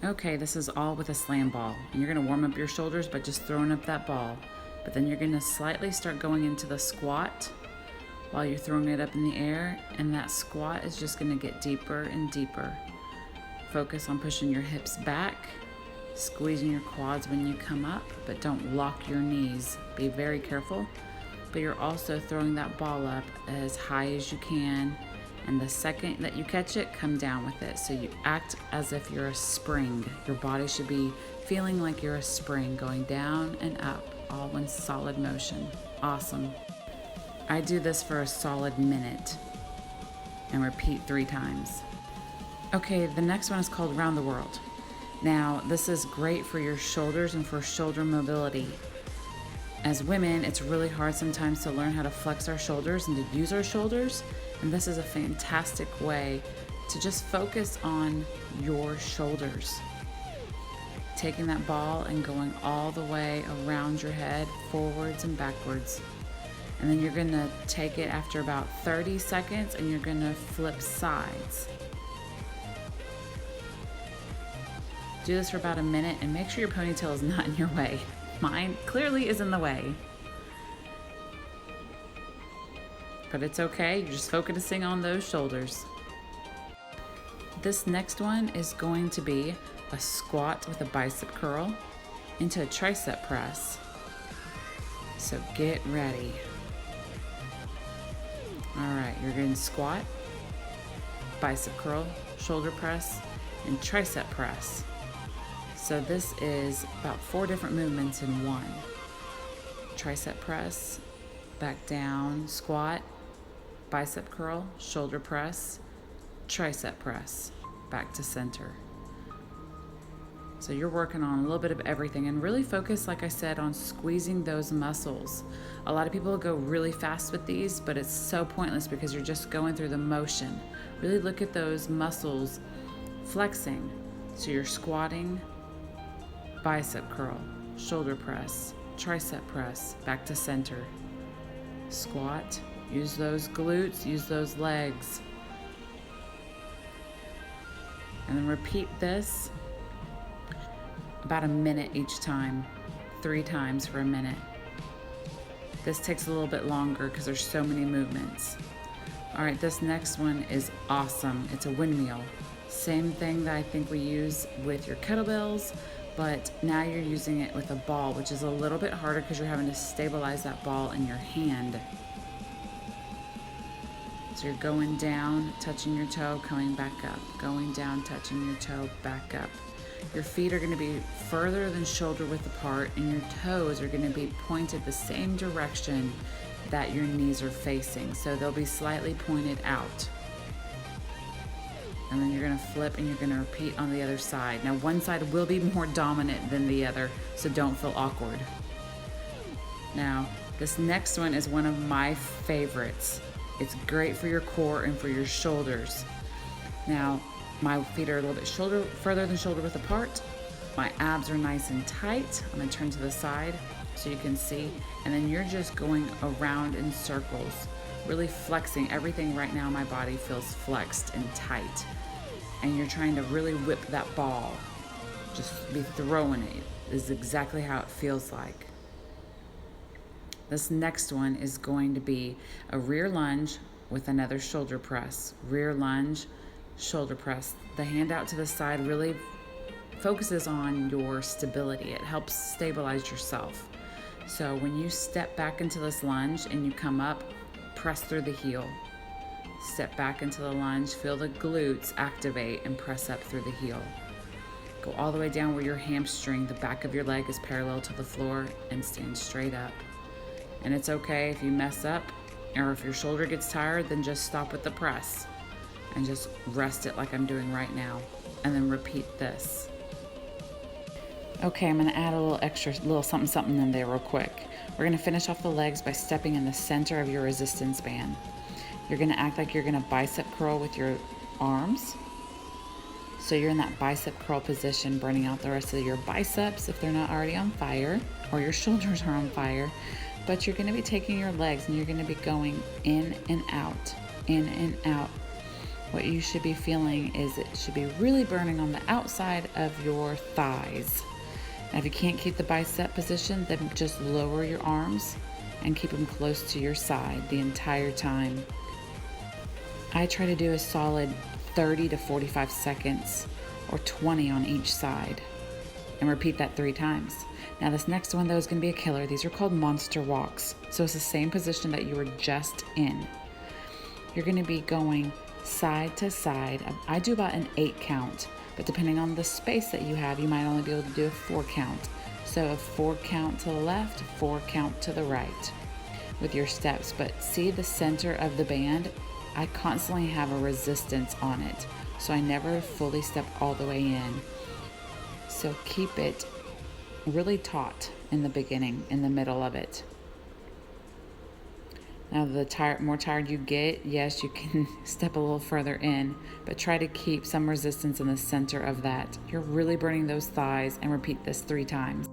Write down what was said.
Okay, this is all with a slam ball. And you're gonna warm up your shoulders by just throwing up that ball. But then you're gonna slightly start going into the squat while you're throwing it up in the air. And that squat is just gonna get deeper and deeper. Focus on pushing your hips back, squeezing your quads when you come up, but don't lock your knees. Be very careful. But you're also throwing that ball up as high as you can. And the second that you catch it, come down with it. So you act as if you're a spring. Your body should be feeling like you're a spring, going down and up, all in solid motion. Awesome. I do this for a solid minute and repeat 3 times. Okay, the next one is called Round the World. Now, this is great for your shoulders and for shoulder mobility. As women, it's really hard sometimes to learn how to flex our shoulders and to use our shoulders. And this is a fantastic way to just focus on your shoulders. Taking that ball and going all the way around your head, forwards and backwards. And then you're gonna take it after about 30 seconds and you're gonna flip sides. Do this for about a minute and make sure your ponytail is not in your way. Mine clearly is in the way. But it's okay, you're just focusing on those shoulders. This next one is going to be a squat with a bicep curl into a tricep press. So get ready. All right, you're going to squat, bicep curl, shoulder press, and tricep press. So this is about 4 different movements in one. Tricep press, back down, squat, bicep curl, shoulder press, tricep press, back to center. So you're working on a little bit of everything and really focus, like I said, on squeezing those muscles. A lot of people go really fast with these, but it's so pointless because you're just going through the motion. Really look at those muscles flexing. So you're squatting, bicep curl, shoulder press, tricep press, back to center. Squat, use those glutes, use those legs. And then repeat this about a minute each time, 3 times for a minute. This takes a little bit longer because there's so many movements. All right, this next one is awesome. It's a windmill. Same thing that I think we use with your kettlebells, but now you're using it with a ball, which is a little bit harder because you're having to stabilize that ball in your hand. So you're going down, touching your toe, coming back up. Going down, touching your toe, back up. Your feet are going to be further than shoulder width apart, and your toes are going to be pointed the same direction that your knees are facing. So they'll be slightly pointed out. And then you're going to flip and you're going to repeat on the other side. Now, one side will be more dominant than the other, so don't feel awkward. Now, this next one is one of my favorites. It's great for your core and for your shoulders. Now, my feet are a little bit further than shoulder width apart. My abs are nice and tight. I'm going to turn to the side so you can see. And then you're just going around in circles, really flexing. Everything right now in my body feels flexed and tight. And you're trying to really whip that ball. Just be throwing it is exactly how it feels like. This next one is going to be a rear lunge with another shoulder press. Rear lunge, shoulder press. The hand out to the side really focuses on your stability. It helps stabilize yourself. So when you step back into this lunge and you come up, press through the heel. Step back into the lunge, feel the glutes activate and press up through the heel. Go all the way down where your hamstring, the back of your leg is parallel to the floor, and stand straight up. And it's okay if you mess up or if your shoulder gets tired, then just stop with the press and just rest it like I'm doing right now. And then repeat this. Okay, I'm gonna add a little something in there real quick. We're gonna finish off the legs by stepping in the center of your resistance band. You're gonna act like you're gonna bicep curl with your arms. So you're in that bicep curl position, burning out the rest of your biceps if they're not already on fire, or your shoulders are on fire. But you're gonna be taking your legs and you're gonna be going in and out, in and out. what you should be feeling is it should be really burning on the outside of your thighs. Now, if you can't keep the bicep position, then just lower your arms and keep them close to your side the entire time. I try to do a solid 30 to 45 seconds or 20 on each side and repeat that 3 times. Now this next one though is going to be a killer. These are called monster walks. So it's the same position that you were just in. You're going to be going side to side. I do about an 8 count, but depending on the space that you have, you might only be able to do a 4 count. So a 4 count to the left, 4 count to the right with your steps. But see the center of the band? I constantly have a resistance on it, so I never fully step all the way in. So keep it really taut in the beginning, in the middle of it. Now the more tired you get, yes, you can step a little further in, but try to keep some resistance in the center of that. You're really burning those thighs, and repeat this 3 times.